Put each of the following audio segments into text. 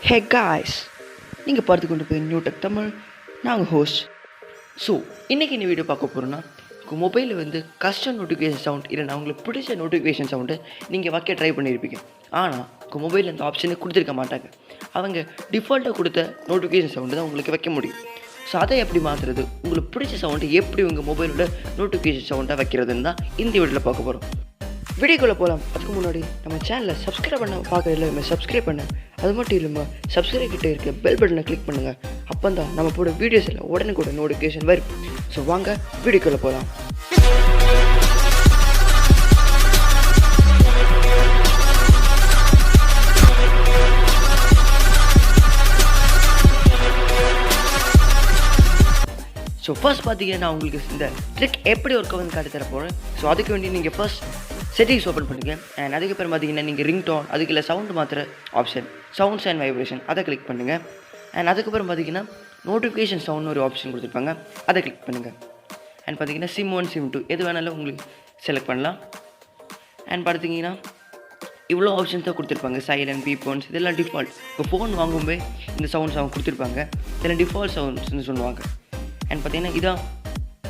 Hey guys, நீங்கள் பார்த்து கொண்டு போய் நியூ டெக் தமிழ். நான் உங்கள் ஹோஸ்ட். ஸோ இன்றைக்கி இந்த வீடியோ பார்க்க போகிறோன்னா, உங்கள் மொபைலில் வந்து கஸ்டம் நோட்டிஃபிகேஷன் சவுண்ட் இல்லைனா உங்களுக்கு பிடிச்ச நோட்டிஃபிகேஷன் சவுண்டு நீங்கள் வைக்க ட்ரை பண்ணியிருப்பீங்க. ஆனால் உங்கள் மொபைலில் அந்த ஆப்ஷனை கொடுத்துருக்க மாட்டாங்க. அவங்க டிஃபால்ட்டாக கொடுத்த நோட்டிஃபிகேஷன் சவுண்டு தான் உங்களுக்கு வைக்க முடியும். ஸோ அதை எப்படி மாற்றுறது, உங்களுக்கு பிடிச்ச சவுண்டு எப்படி உங்கள் மொபைலோட நோட்டிஃபிகேஷன் சவுண்டாக வைக்கிறதுன்னு தான் இந்த வீடியோவில் பார்க்க போகிறோம். வீடியோக்குள்ளே போகலாம். அதுக்கு முன்னாடி நம்ம சேனலில் சப்ஸ்கிரைப் பண்ண பார்க்குற எல்லாருமே சப்ஸ்கிரைப் பண்ணு. அது மட்டும் இல்லாமல் சப்ஸ்கிரைப் கிட்டே இருக்க பெல் பட்டனை கிளிக் பண்ணுங்கள். அப்போ தான் நம்ம போட வீடியோஸ் எல்லாம் உடனே நோட்டிஃபிகேஷன் வரும். ஸோ வாங்க வீடியோக்குள்ளே போகலாம். ஸோ ஃபர்ஸ்ட் பார்த்தீங்கன்னா நான் உங்களுக்கு இந்த ட்ரிக் எப்படி ஒர்க் ஆகுதுன்னு காட்டி தர போகிறேன். ஸோ அதுக்கு வேண்டி நீங்கள் ஃபர்ஸ்ட் செட்டிங்ஸ் ஓப்பன் பண்ணுங்கள். அண்ட் அதுக்கப்புறம் பார்த்தீங்கன்னா நீங்கள் ரிங்டோன் அதுக்கு இல்லை சவுண்டு மாத்திர ஆப்ஷன் சவுண்ட்ஸ் அண்ட் வைப்ரேஷன் அதை கிளிக் பண்ணுங்கள். அண்ட் அதுக்கப்புறம் பார்த்தீங்கன்னா நோட்டிஃபிகேஷன் சவுண்ட்னு ஒரு ஆப்ஷன் கொடுத்துருப்பாங்க, அதை கிளிக் பண்ணுங்கள். அண்ட் பார்த்தீங்கன்னா சிம் 1 சிம் 2 எது வேணாலும் உங்களுக்கு செலக்ட் பண்ணலாம். அண்ட் பார்த்தீங்கன்னா இவ்வளோ ஆப்ஷன்ஸ் தான் கொடுத்துருப்பாங்க. சைலண்ட், பீப்போன்ஸ் இதெல்லாம் டிஃபால்ட். இப்போ ஃபோன் வாங்கும்போது இந்த சவுண்ட்ஸ் அவங்க கொடுத்துருப்பாங்க. இதெல்லாம் டிஃபால்ட் சவுண்ட்ஸ்னு சொல்லுவாங்க. அண்ட் பார்த்தீங்கன்னா இதான்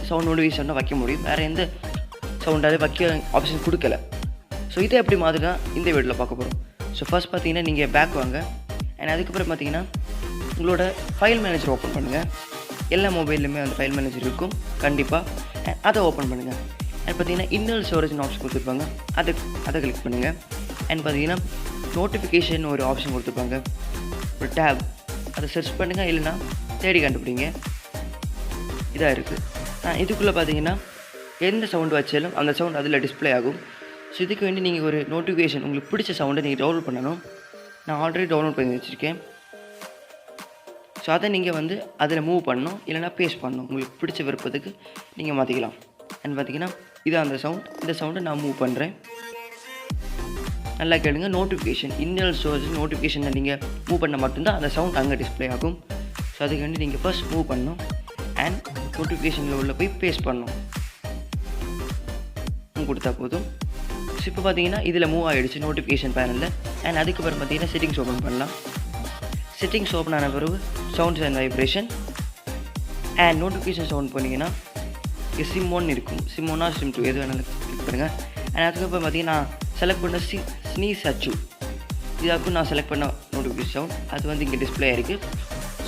சவுண்ட் நோட்டிஃபிகேஷன் வைக்க முடியும், வேறு எந்த சவுண்டாவது வைக்க ஆப்ஷன் கொடுக்கல. ஸோ இதை எப்படி மாதிரி தான் இந்த வீடியோவில் பார்க்க போகிறோம். ஸோ ஃபர்ஸ்ட் பார்த்தீங்கன்னா நீங்கள் பேக் வாங்க. அண்ட் அதுக்கப்புறம் பார்த்தீங்கன்னா உங்களோட ஃபைல் மேனேஜர் ஓப்பன் பண்ணுங்கள். எல்லா மொபைல்லையுமே அந்த ஃபைல் மேனேஜர் இருக்கும் கண்டிப்பாக. அதை ஓப்பன் பண்ணுங்கள். அண்ட் பார்த்தீங்கன்னா இன்னல் ஸ்டோரேஜ்னு ஆப்ஷன் கொடுத்துருப்பாங்க, அதை கிளிக் பண்ணுங்கள். அண்ட் பார்த்தீங்கன்னா நோட்டிஃபிகேஷன் ஒரு ஆப்ஷன் கொடுத்துருப்பாங்க, ஒரு டேப், அதை சர்ச் பண்ணுங்கள் இல்லைனா தேடி கண்டுபிடிங்க. இதாக இருக்குது. இதுக்குள்ளே பார்த்தீங்கன்னா எந்த சவுண்டு வச்சாலும் அந்த சவுண்ட் அதில் டிஸ்பிளே ஆகும். ஸோ இதுக்கு வேண்டி நீங்கள் ஒரு நோட்டிஃபிகேஷன் உங்களுக்கு பிடிச்ச சவுண்டை நீங்கள் டவுன்லோட் பண்ணணும். நான் ஆல்ரெடி டவுன்லோட் பண்ணி வச்சுருக்கேன். ஸோ அதை நீங்கள் வந்து அதில் மூவ் பண்ணணும் இல்லைனா பேஸ்ட் பண்ணணும். உங்களுக்கு பிடிச்ச விருப்பத்துக்கு நீங்கள் மாற்றிக்கலாம். அண்ட் பார்த்தீங்கன்னா இதான் அந்த சவுண்ட். இந்த சவுண்டை நான் மூவ் பண்ணுறேன். நல்லா கேளுங்க. நோட்டிஃபிகேஷன் இன்னல் ஸ்டோரேஜ் நோட்டிஃபிகேஷனை நீங்கள் மூவ் பண்ண மட்டும்தான் அந்த சவுண்ட் அங்கே டிஸ்பிளே ஆகும். ஸோ அதுக்கு வேண்டி நீங்கள் ஃபர்ஸ்ட் மூவ் பண்ணணும். அண்ட் நோட்டிஃபிகேஷனில் உள்ள போய் பேஸ்ட் பண்ணணும் கொடுத்தா போதும். ஸோ இப்போ பார்த்தீங்கன்னா இதில் மூவ் ஆகிடுச்சு நோட்டிஃபிகேஷன் பேனலில். அண்ட் அதுக்கப்புறம் பார்த்தீங்கன்னா செட்டிங்ஸ் ஓப்பன் பண்ணலாம். செட்டிங்ஸ் ஓப்பன் ஆன பிறகு sounds and vibration and notification sound பண்ணிங்கன்னா இங்கே சிம் 1 இருக்கும். சிம் 1 சிம் 2 எது வேணாலும் கிளிக் பண்ணுங்கள். அண்ட் அதுக்கப்புறம் பார்த்தீங்கன்னா நான் செலக்ட் பண்ண ஸ்னீஸ் அச்சு இதாக்கும் நான் செலக்ட் பண்ண நோட்டிஃபிகேஷன் சவுண்ட் அது வந்து இங்கே டிஸ்பிளே ஆகிருக்கு.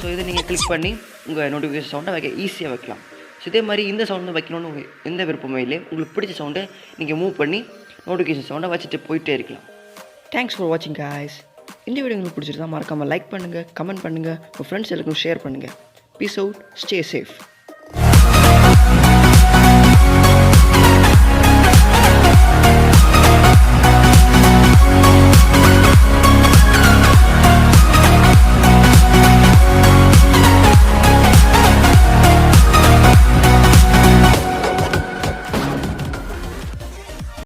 ஸோ இதை நீங்கள் கிளிக் பண்ணி உங்கள் நோட்டிஃபிகேஷன் சவுண்டை வைக்க ஈஸியாக வைக்கலாம். ஸோ இதே மாதிரி இந்த சவுண்டை வைக்கணும்னு உங்களுக்கு எந்த விருப்பமே இல்லை. உங்களுக்கு பிடிச்ச சவுண்டை நீங்கள் மூவ் பண்ணி நோட்டிஃபிகேஷன் சவுண்டை வச்சுட்டு போயிட்டே இருக்கலாம். தேங்க்ஸ் ஃபார் வாட்சிங் guys. இந்த வீடியோ உங்களுக்கு பிடிச்சிருந்தா மறக்காமல் லைக் பண்ணுங்கள், கமெண்ட் பண்ணுங்கள், உங்கள் ஃப்ரெண்ட்ஸ் எல்லாருக்கும் ஷேர் பண்ணுங்கள். Peace out, stay safe.